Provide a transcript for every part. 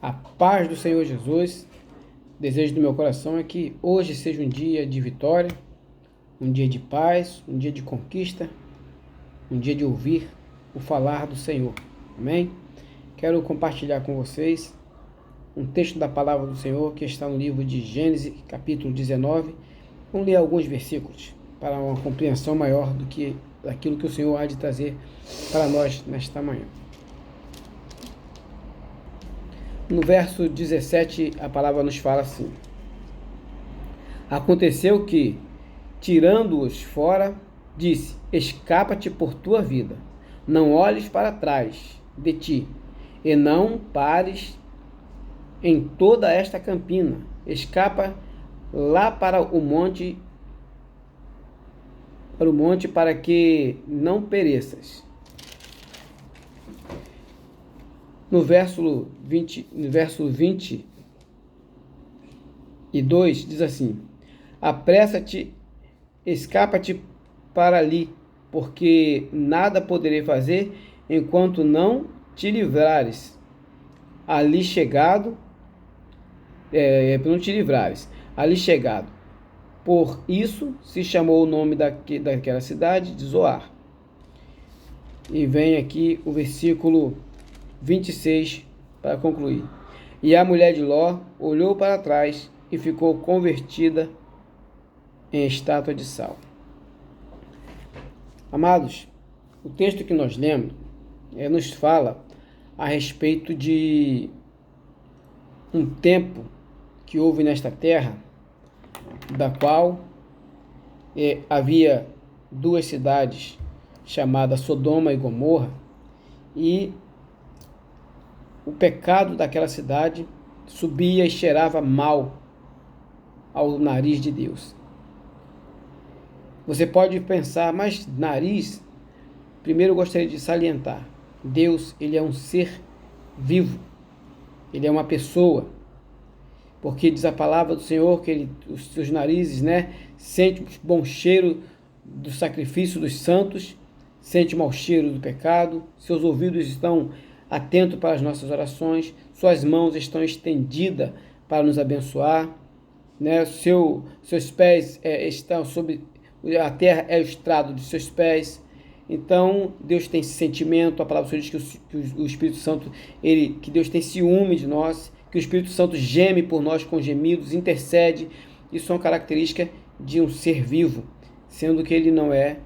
A paz do Senhor Jesus. Desejo do meu coração é que hoje seja um dia de vitória, um dia de paz, um dia de conquista, um dia de ouvir o falar do Senhor. Amém? Quero compartilhar com vocês um texto da palavra do Senhor que está no livro de Gênesis, capítulo 19. Vamos ler alguns versículos para uma compreensão maior daquilo que o Senhor há de trazer para nós nesta manhã. No verso 17, a palavra nos fala assim: Aconteceu que, tirando-os fora, disse: Escapa-te por tua vida, não olhes para trás de ti, e não pares em toda esta campina. Escapa lá para o monte para que não pereças. No verso 22 diz assim: Apressa-te, escapa-te para ali, porque nada poderei fazer enquanto não te livrares. Ali chegado, ali chegado. Por isso se chamou o nome daquela cidade de Zoar. E vem aqui o versículo 26 para concluir. E a mulher de Ló olhou para trás e ficou convertida em estátua de sal. Amados, o texto que nós lemos nos fala a respeito de um tempo que houve nesta terra, da qual havia duas cidades chamadas Sodoma e Gomorra, e o pecado daquela cidade subia e cheirava mal ao nariz de Deus. Você pode pensar, mas nariz? Primeiro eu gostaria de salientar: Deus, ele é um ser vivo, ele é uma pessoa, porque diz a palavra do Senhor que os seus narizes, sente o bom cheiro do sacrifício dos santos, sente o mau cheiro do pecado, seus ouvidos estão atentos para as nossas orações, suas mãos estão estendidas para nos abençoar, seus pés estão sobre a terra, é o estrado de seus pés. Então Deus tem esse sentimento. A palavra do Senhor diz que o Espírito Santo, que Deus tem ciúme de nós, que o Espírito Santo geme por nós com gemidos, intercede. Isso é uma característica de um ser vivo, sendo que ele não é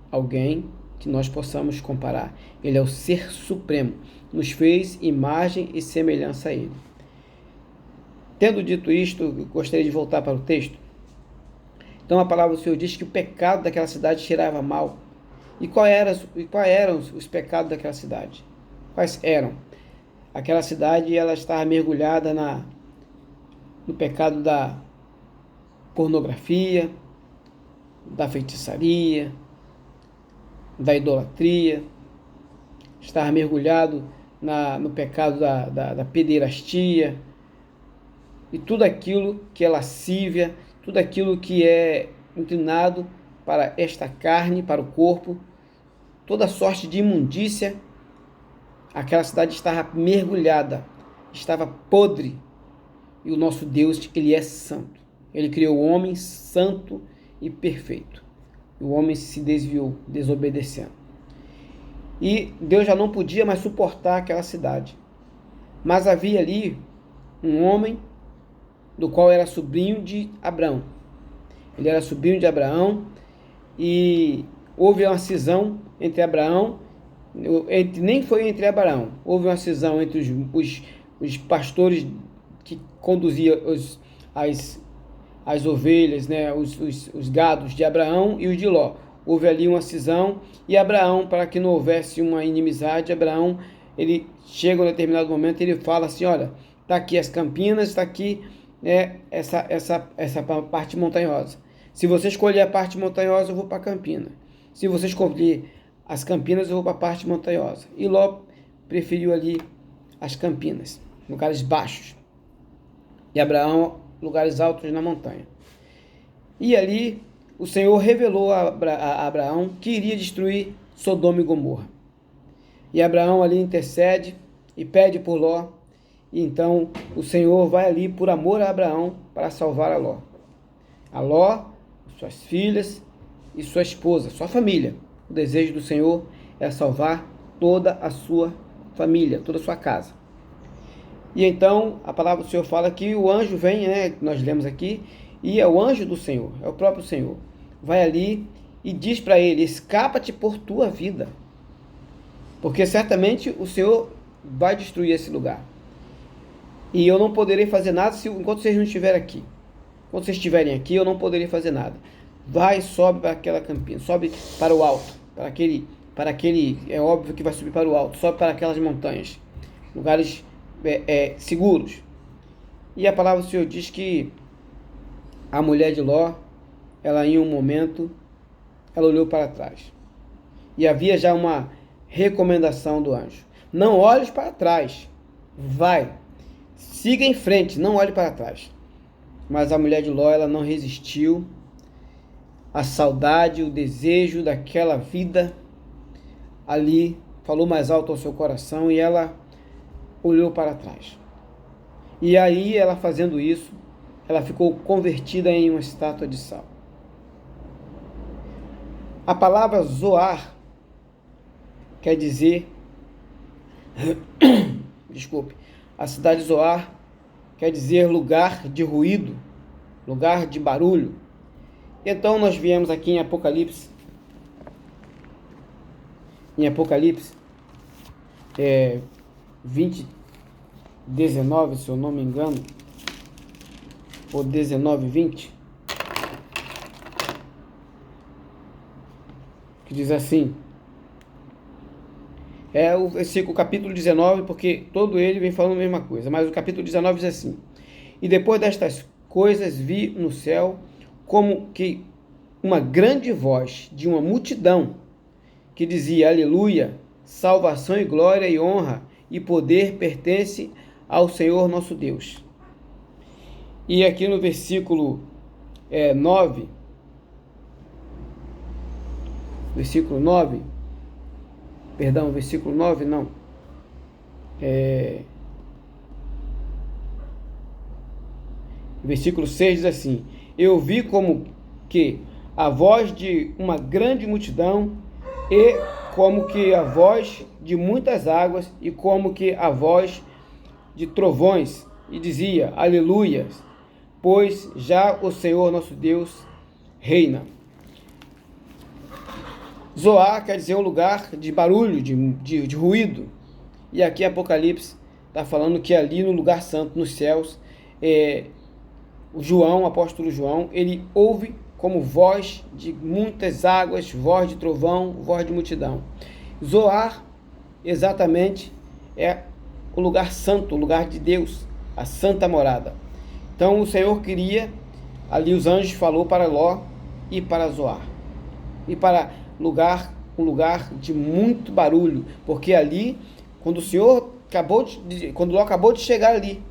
alguém que nós possamos comparar. Ele é o ser supremo, nos fez imagem e semelhança a ele. Tendo dito isto, eu gostaria de voltar para o texto. Então a palavra do Senhor diz que o pecado daquela cidade cheirava mal. E quais eram os pecados daquela cidade? Quais eram? Aquela cidade, ela estava mergulhada no pecado da pornografia, da feitiçaria, da idolatria, estava mergulhado no pecado da pederastia, e tudo aquilo que é lascívia, tudo aquilo que é inclinado para esta carne, para o corpo, toda sorte de imundícia. Aquela cidade estava mergulhada, estava podre. E o nosso Deus, ele é santo. Ele criou o homem santo e perfeito. E o homem se desviou, desobedecendo. E Deus já não podia mais suportar aquela cidade. Mas havia ali um homem do qual era sobrinho de Abraão. Ele era sobrinho de Abraão, e houve uma cisão entre Abraão, nem foi entre Abraão, houve uma cisão entre os pastores que conduziam as ovelhas, os gados de Abraão e os de Ló. Houve ali uma cisão, e Abraão, para que não houvesse uma inimizade, Abraão, ele chega em um determinado momento, ele fala assim: olha, está aqui as campinas, está aqui essa parte montanhosa. Se você escolher a parte montanhosa, eu vou para a campina. Se você escolher as campinas, eu vou para a parte montanhosa. E Ló preferiu ali as campinas, lugares baixos. E Abraão, lugares altos na montanha. E ali o Senhor revelou a Abraão que iria destruir Sodoma e Gomorra. E Abraão ali intercede e pede por Ló. E então o Senhor vai ali por amor a Abraão para salvar a Ló. A Ló, suas filhas e sua esposa, sua família. O desejo do Senhor é salvar toda a sua família, toda a sua casa. E então a palavra do Senhor fala que o anjo vem, né? Nós lemos aqui, e é o anjo do Senhor, é o próprio Senhor. Vai ali e diz para ele: escapa-te por tua vida, porque certamente o Senhor vai destruir esse lugar. E eu não poderei fazer nada enquanto vocês não estiverem aqui. Quando vocês estiverem aqui, eu não poderei fazer nada. Vai e sobe para aquela campina, sobe para o alto, para aquele, é óbvio que vai subir para o alto, sobe para aquelas montanhas, lugares seguros. E a palavra do Senhor diz que a mulher de Ló, ela em um momento, ela olhou para trás. E havia já uma recomendação do anjo: não olhes para trás, vai, siga em frente, não olhe para trás. Mas a mulher de Ló, ela não resistiu à saudade, o desejo daquela vida ali, falou mais alto ao seu coração e ela olhou para trás. E aí, ela fazendo isso, ela ficou convertida em uma estátua de sal. A palavra Zoar quer dizer, desculpe, a cidade de Zoar quer dizer lugar de ruído, lugar de barulho. Então nós viemos aqui em Apocalipse, 20, 19, se eu não me engano, ou 19, 20, que diz assim, é o versículo, capítulo 19, porque todo ele vem falando a mesma coisa, mas o capítulo 19 diz assim: e depois destas coisas vi no céu como que uma grande voz de uma multidão que dizia: aleluia, salvação e glória e honra e poder pertence ao Senhor nosso Deus. E aqui no versículo 9, versículo 9 não, versículo 6 diz assim: eu vi como que a voz de uma grande multidão, e como que a voz de muitas águas, e como que a voz de trovões, e dizia: aleluia, pois já o Senhor nosso Deus reina. Zoar quer dizer um lugar de barulho, de ruído. E aqui Apocalipse está falando que ali no lugar santo, nos céus, o apóstolo João, ele ouve como voz de muitas águas, voz de trovão, voz de multidão. Zoar, exatamente, é o lugar santo, o lugar de Deus, a santa morada. Então o Senhor queria, ali os anjos falou para Ló e para Zoar, e para um lugar de muito barulho, porque ali, quando Ló acabou de chegar ali,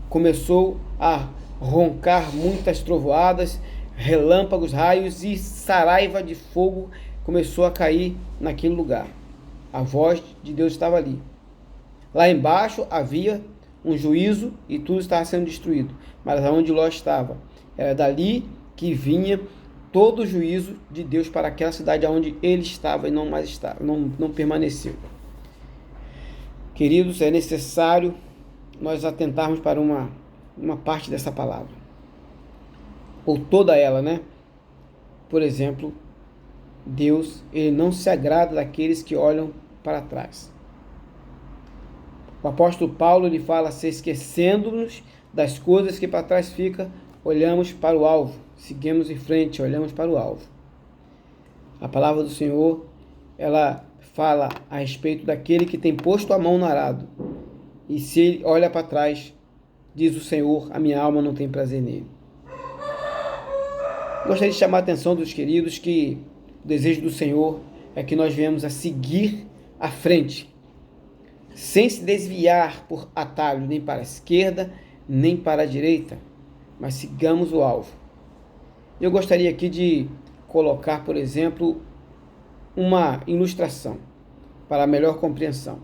começou a roncar muitas trovoadas, relâmpagos, raios e saraiva de fogo começou a cair naquele lugar. A voz de Deus estava ali. Lá embaixo havia um juízo e tudo estava sendo destruído. Mas aonde Ló estava, era dali que vinha todo o juízo de Deus para aquela cidade onde ele estava e não mais estava, não permaneceu. Queridos, é necessário nós atentarmos para uma parte dessa palavra, ou toda ela, né? Por exemplo, Deus, ele não se agrada daqueles que olham para trás. O apóstolo Paulo, ele fala: se esquecendo-nos das coisas que para trás ficam, olhamos para o alvo, seguimos em frente, olhamos para o alvo. A palavra do Senhor, ela fala a respeito daquele que tem posto a mão no arado, e se ele olha para trás, diz o Senhor, a minha alma não tem prazer nele. Gostaria de chamar a atenção dos queridos que o desejo do Senhor é que nós venhamos a seguir à frente, sem se desviar por atalho, nem para a esquerda, nem para a direita, mas sigamos o alvo. Eu gostaria aqui de colocar, por exemplo, uma ilustração para melhor compreensão.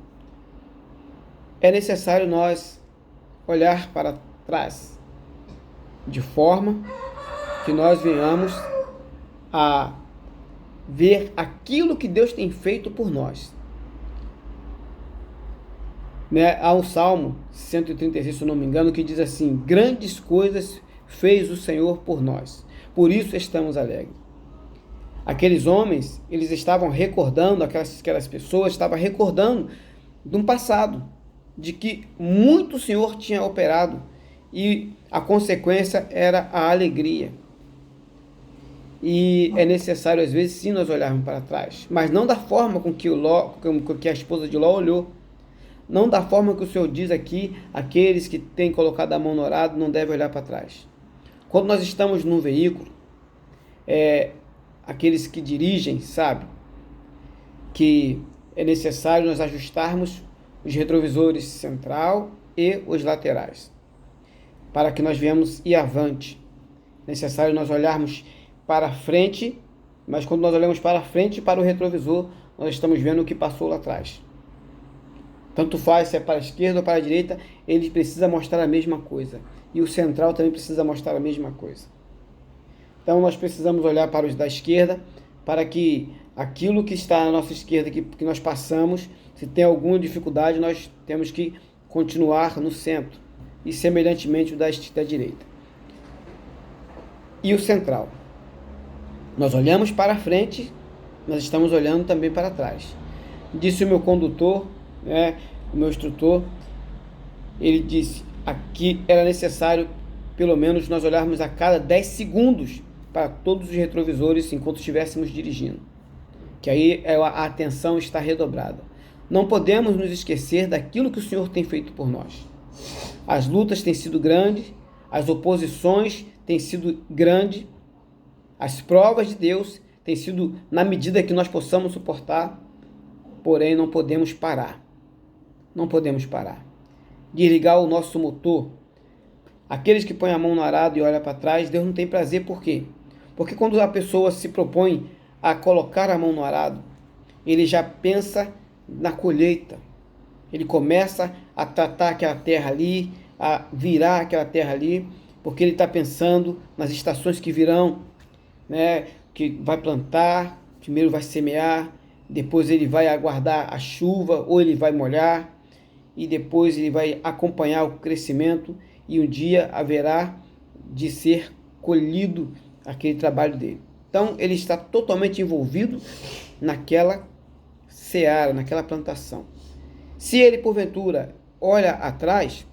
é necessário nós olhar para trás, de forma que nós venhamos a ver aquilo que Deus tem feito por nós. Há um Salmo 136, se eu não me engano, que diz assim: grandes coisas fez o Senhor por nós, por isso estamos alegres. Aqueles homens, eles estavam recordando, aquelas pessoas estavam recordando de um passado, de que muito o Senhor tinha operado, e a consequência era a alegria. E é necessário, às vezes, sim, nós olharmos para trás, mas não da forma com que a esposa de Ló olhou, não da forma que o Senhor diz aqui: aqueles que têm colocado a mão no arado não devem olhar para trás. Quando nós estamos num veículo, aqueles que dirigem sabem que é necessário nós ajustarmos os retrovisores central e os laterais, para que nós venhamos ir avante. É necessário nós olharmos para frente, mas quando nós olhamos para frente, para o retrovisor, nós estamos vendo o que passou lá atrás. Tanto faz se é para a esquerda ou para a direita, ele precisa mostrar a mesma coisa. E o central também precisa mostrar a mesma coisa. Então nós precisamos olhar para os da esquerda, para que aquilo que está à nossa esquerda, que nós passamos, se tem alguma dificuldade, nós temos que continuar no centro. E semelhantemente o da direita. E o central. Nós olhamos para frente, nós estamos olhando também para trás. Disse o meu condutor, o meu instrutor, ele disse: aqui era necessário pelo menos nós olharmos a cada 10 segundos para todos os retrovisores enquanto estivéssemos dirigindo, que aí a atenção está redobrada. Não podemos nos esquecer daquilo que o Senhor tem feito por nós. As lutas têm sido grandes, as oposições têm sido grandes, as provas de Deus têm sido na medida que nós possamos suportar, porém não podemos parar. Não podemos parar. Desligar o nosso motor. Aqueles que põem a mão no arado e olham para trás, Deus não tem prazer. Por quê? Porque quando a pessoa se propõe a colocar a mão no arado, ele já pensa na colheita. Ele começa a tratar aquela terra ali, a virar aquela terra ali, porque ele está pensando nas estações que virão, que vai plantar, primeiro vai semear, depois ele vai aguardar a chuva, ou ele vai molhar, e depois ele vai acompanhar o crescimento, e um dia haverá de ser colhido aquele trabalho dele. Então ele está totalmente envolvido naquela seara, naquela plantação. Se ele porventura olha atrás,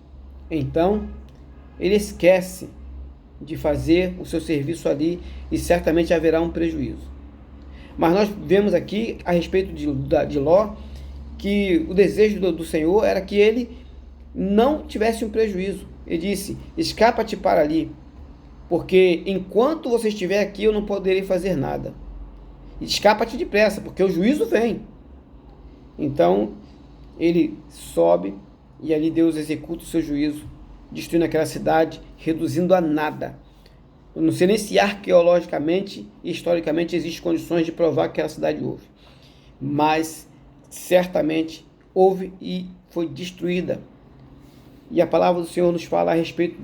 então ele esquece de fazer o seu serviço ali e certamente haverá um prejuízo. Mas nós vemos aqui a respeito de Ló que o desejo do Senhor era que ele não tivesse um prejuízo. Ele disse: escapa-te para ali, porque enquanto você estiver aqui eu não poderei fazer nada. Escapa-te depressa, porque o juízo vem. Então ele sobe e ali Deus executa o seu juízo, destruindo aquela cidade, reduzindo a nada. Eu não sei nem se arqueologicamente e historicamente existem condições de provar que aquela cidade houve, mas certamente houve e foi destruída. E a palavra do Senhor nos fala a respeito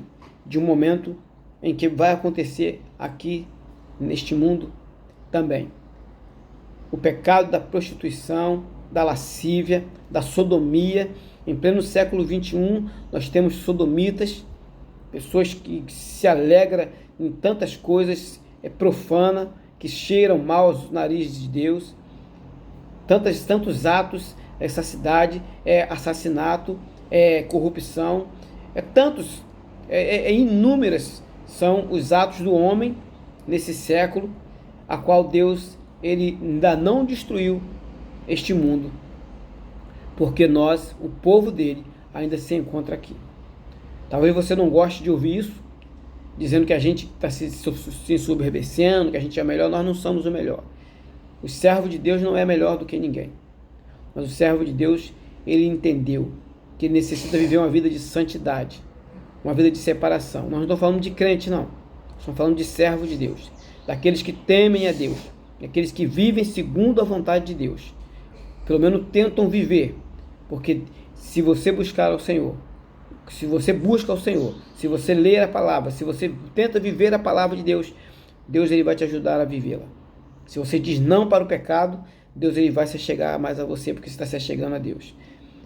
de um momento em que vai acontecer aqui neste mundo também. O pecado da prostituição, da lascívia, da sodomia. Em pleno século XXI, nós temos sodomitas, pessoas que se alegram em tantas coisas profanas, que cheiram mal aos narizes de Deus. Tantos atos, essa cidade, assassinato, corrupção, inúmeras são os atos do homem nesse século, a qual Deus ele ainda não destruiu este mundo, porque nós, o povo dele, ainda se encontra aqui. Talvez você não goste de ouvir isso, dizendo que a gente está se ensoberbecendo, que a gente é melhor. Nós não somos o melhor. O servo de Deus não é melhor do que ninguém. Mas o servo de Deus, ele entendeu que ele necessita viver uma vida de santidade, uma vida de separação. Nós não estamos falando de crente, não. Estamos falando de servo de Deus, daqueles que temem a Deus, daqueles que vivem segundo a vontade de Deus. Pelo menos tentam viver, porque se você buscar ao Senhor, se você busca ao Senhor, se você ler a palavra, se você tenta viver a palavra de Deus, Deus ele vai te ajudar a vivê-la. Se você diz não para o pecado, Deus ele vai se chegar mais a você, porque você está se chegando a Deus.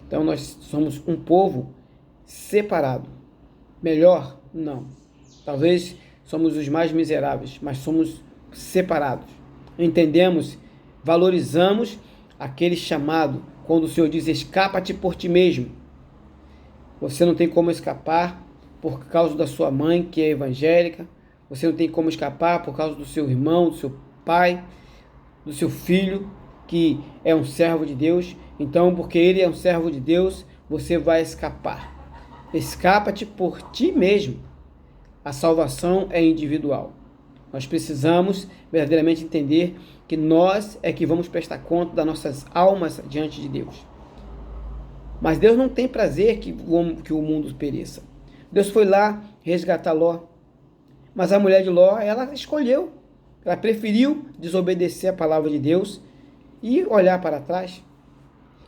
Então nós somos um povo separado. Melhor? Não. Talvez somos os mais miseráveis, mas somos separados. Entendemos, valorizamos aquele chamado, quando o Senhor diz, escapa-te por ti mesmo. Você não tem como escapar por causa da sua mãe, que é evangélica. Você não tem como escapar por causa do seu irmão, do seu pai, do seu filho, que é um servo de Deus. Então, porque ele é um servo de Deus, você vai escapar. Escapa-te por ti mesmo. A salvação é individual. Nós precisamos verdadeiramente entender que nós é que vamos prestar conta das nossas almas diante de Deus. Mas Deus não tem prazer que o mundo pereça. Deus foi lá resgatar Ló. Mas a mulher de Ló, ela escolheu. Ela preferiu desobedecer a palavra de Deus e olhar para trás.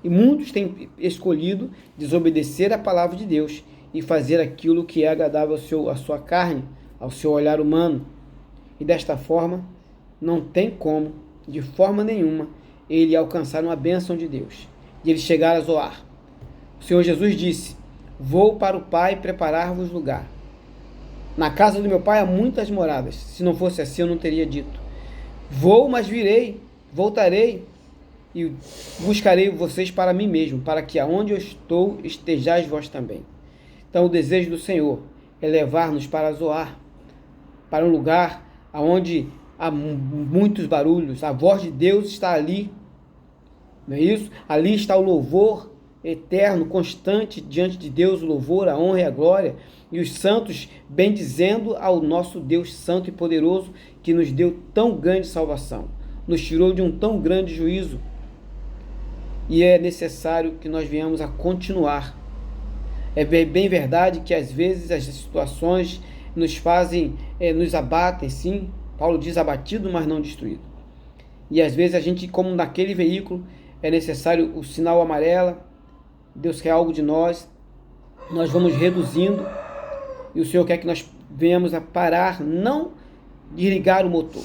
E muitos têm escolhido desobedecer a palavra de Deus e fazer aquilo que é agradável à sua carne, ao seu olhar humano. E desta forma, não tem como, de forma nenhuma, ele alcançar uma bênção de Deus, de ele chegar a Zoar. O Senhor Jesus disse, vou para o Pai preparar-vos lugar. Na casa do meu Pai há muitas moradas, se não fosse assim eu não teria dito. Vou, mas virei, voltarei e buscarei vocês para mim mesmo, para que aonde eu estou estejais vós também. Então o desejo do Senhor é levar-nos para Zoar, para um lugar onde há muitos barulhos, a voz de Deus está ali, não é isso? Ali está o louvor eterno, constante diante de Deus, o louvor, a honra e a glória, e os santos bendizendo ao nosso Deus santo e poderoso, que nos deu tão grande salvação, nos tirou de um tão grande juízo, e é necessário que nós venhamos a continuar. É bem verdade que às vezes as situações nos fazem, nos abatem, sim. Paulo diz abatido, mas não destruído. E às vezes a gente, como naquele veículo, é necessário o sinal amarelo, Deus quer algo de nós, nós vamos reduzindo, e o Senhor quer que nós venhamos a parar, não desligar o motor.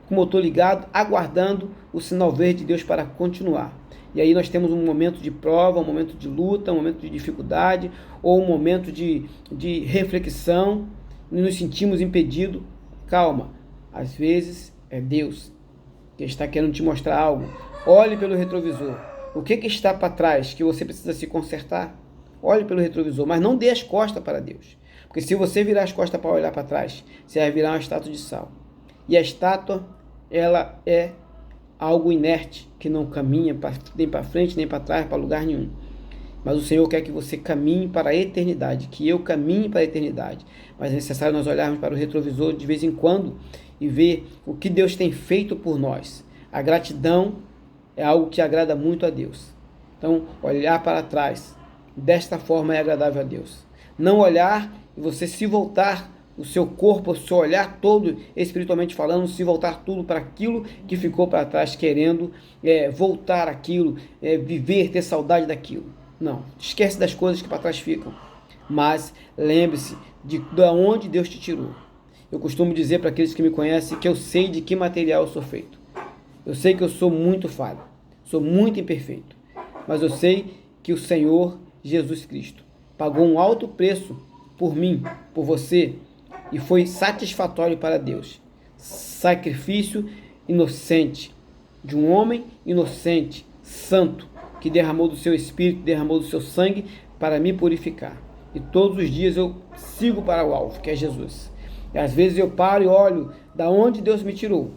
Com o motor ligado, aguardando o sinal verde de Deus para continuar. E aí nós temos um momento de prova, um momento de luta, um momento de dificuldade, ou um momento de reflexão, e nos sentimos impedidos. Calma, às vezes é Deus que está querendo te mostrar algo. Olhe pelo retrovisor. O que está para trás que você precisa se consertar? Olhe pelo retrovisor, mas não dê as costas para Deus. Porque se você virar as costas para olhar para trás, você vai virar uma estátua de sal. E a estátua, ela é algo inerte, que não caminha nem para frente, nem para trás, para lugar nenhum. Mas o Senhor quer que você caminhe para a eternidade, que eu caminhe para a eternidade. Mas é necessário nós olharmos para o retrovisor de vez em quando e ver o que Deus tem feito por nós. A gratidão é algo que agrada muito a Deus. Então, olhar para trás, desta forma é agradável a Deus. Não olhar e você se voltar, o seu corpo, o seu olhar todo, espiritualmente falando, se voltar tudo para aquilo que ficou para trás, querendo voltar aquilo, viver, ter saudade daquilo. Não, esquece das coisas que para trás ficam. Mas lembre-se de onde Deus te tirou. Eu costumo dizer para aqueles que me conhecem que eu sei de que material eu sou feito. Eu sei que eu sou muito falho, sou muito imperfeito, mas eu sei que o Senhor Jesus Cristo pagou um alto preço por mim, por você, e foi satisfatório para Deus. Sacrifício inocente, de um homem inocente, santo, que derramou do seu espírito, derramou do seu sangue para me purificar. E todos os dias eu sigo para o alvo, que é Jesus. E às vezes eu paro e olho da onde Deus me tirou.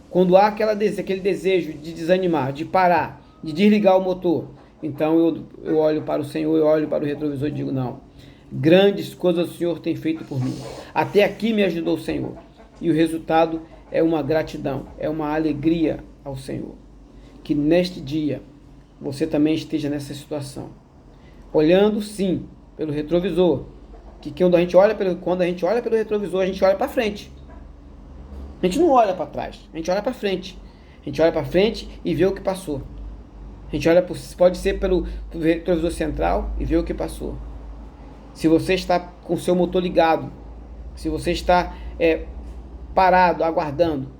Quando há aquele desejo de desanimar, de parar, de desligar o motor, então eu olho para o Senhor, eu olho para o retrovisor e digo, não, grandes coisas o Senhor tem feito por mim. Até aqui me ajudou o Senhor. E o resultado é uma gratidão, é uma alegria ao Senhor. Que neste dia você também esteja nessa situação. Olhando, sim, pelo retrovisor. Que quando a gente olha pelo retrovisor, a gente olha para frente. A gente não olha para trás, a gente olha para frente. A gente olha para frente e vê o que passou. A A gente olha, pode ser pelo retrovisor central e vê o que passou. Se você está com o seu motor ligado, se você está parado, aguardando,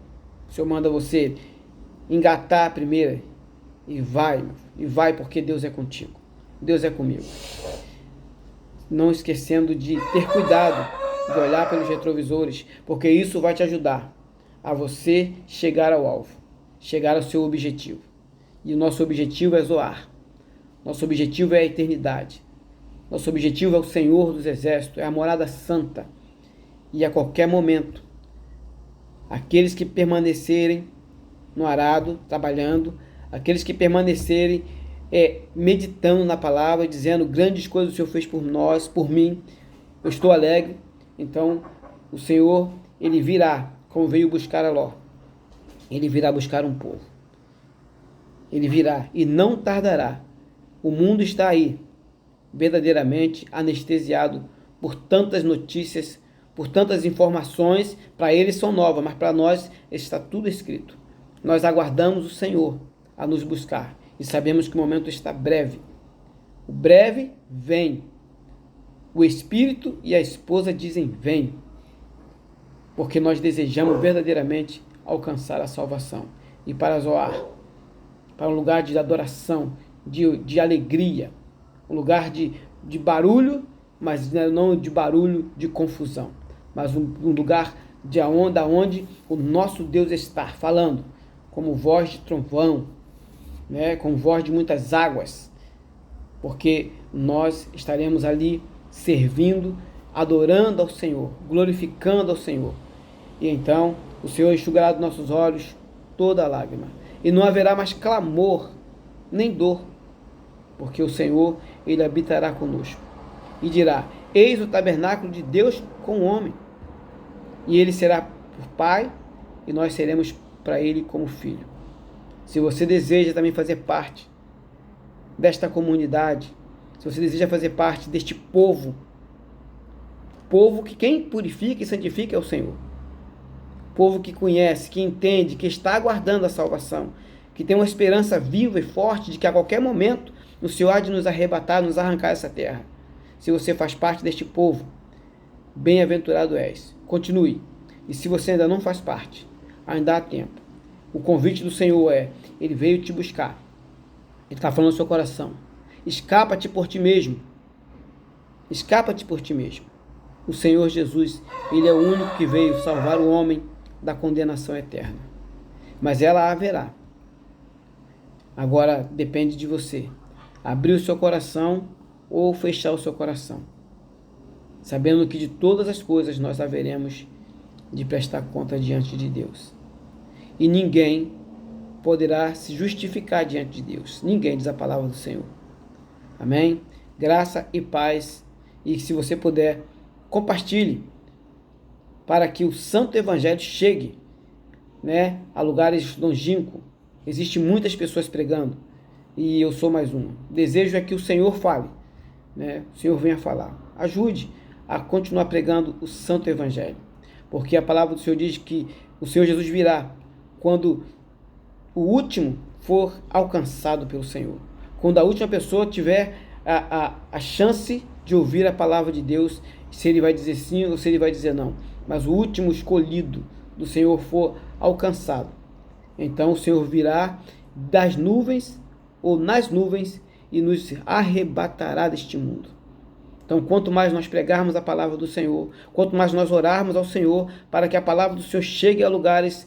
o Senhor manda você engatar a primeira e vai porque Deus é contigo, Deus é comigo. Não esquecendo de ter cuidado, de olhar pelos retrovisores, porque isso vai te ajudar a você chegar ao alvo, chegar ao seu objetivo. E o nosso objetivo é Zoar. Nosso objetivo é a eternidade. Nosso objetivo é o Senhor dos Exércitos, é a morada santa. E a qualquer momento, aqueles que permanecerem no arado, trabalhando, aqueles que permanecerem meditando na palavra, dizendo grandes coisas o Senhor fez por nós, por mim, eu estou alegre. Então, o Senhor, Ele virá, como veio buscar a Ló. Ele virá buscar um povo. Ele virá e não tardará. O mundo está aí, verdadeiramente anestesiado por tantas notícias, por tantas informações. Para eles são novas, mas para nós está tudo escrito. Nós aguardamos o Senhor a nos buscar e sabemos que o momento está breve. O breve vem. O Espírito e a esposa dizem vem, porque nós desejamos verdadeiramente alcançar a salvação. E para Zoar, para um lugar de adoração, de alegria, um lugar de barulho, mas não de barulho de confusão, mas um lugar de onde o nosso Deus está falando, como voz de trovão, com voz de muitas águas, porque nós estaremos ali servindo, adorando ao Senhor, glorificando ao Senhor. E então o Senhor enxugará dos nossos olhos toda a lágrima, e não haverá mais clamor, nem dor, porque o Senhor, Ele habitará conosco, e dirá, eis o tabernáculo de Deus com o homem, e Ele será por Pai, e nós seremos para Ele como filho. Se você deseja também fazer parte desta comunidade, se você deseja fazer parte deste povo que quem purifica e santifica é o Senhor, povo que conhece, que entende, que está aguardando a salvação, que tem uma esperança viva e forte de que a qualquer momento o Senhor há de nos arrebatar, nos arrancar essa terra. Se você faz parte deste povo, bem-aventurado és. Continue. E se você ainda não faz parte, ainda há tempo. O convite do Senhor Ele veio te buscar. Ele está falando no seu coração. Escapa-te por ti mesmo. Escapa-te por ti mesmo. O Senhor Jesus, Ele é o único que veio salvar o homem da condenação eterna. Mas ela haverá. Agora depende de você. Abrir o seu coração ou fechar o seu coração. Sabendo que de todas as coisas nós haveremos de prestar conta diante de Deus. E ninguém poderá se justificar diante de Deus. Ninguém, diz a palavra do Senhor. Amém? Graça e paz. E se você puder, compartilhe para que o Santo Evangelho chegue a lugares longínquos. Existem muitas pessoas pregando e eu sou mais uma. Desejo é que o Senhor fale, o Senhor venha falar. Ajude a continuar pregando o Santo Evangelho, porque a palavra do Senhor diz que o Senhor Jesus virá quando o último for alcançado pelo Senhor, quando a última pessoa tiver a chance de ouvir a palavra de Deus, se ele vai dizer sim ou se ele vai dizer não, mas o último escolhido do Senhor for alcançado, então o Senhor virá das nuvens ou nas nuvens e nos arrebatará deste mundo. Então, quanto mais nós pregarmos a palavra do Senhor, quanto mais nós orarmos ao Senhor para que a palavra do Senhor chegue a lugares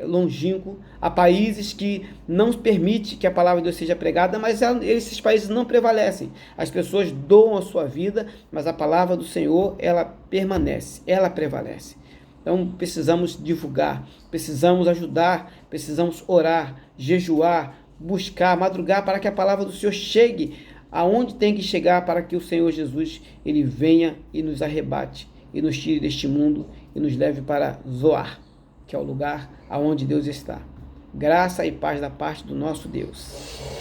longínquos, a países que não permitem que a palavra de Deus seja pregada, mas esses países não prevalecem. As pessoas doam a sua vida, mas a palavra do Senhor, ela permanece, ela prevalece. Então, precisamos divulgar, precisamos ajudar, precisamos orar, jejuar, buscar, madrugar para que a palavra do Senhor chegue aonde tem que chegar, para que o Senhor Jesus, Ele venha e nos arrebate, e nos tire deste mundo, e nos leve para Zoar, que é o lugar aonde Deus está. Graça e paz da parte do nosso Deus.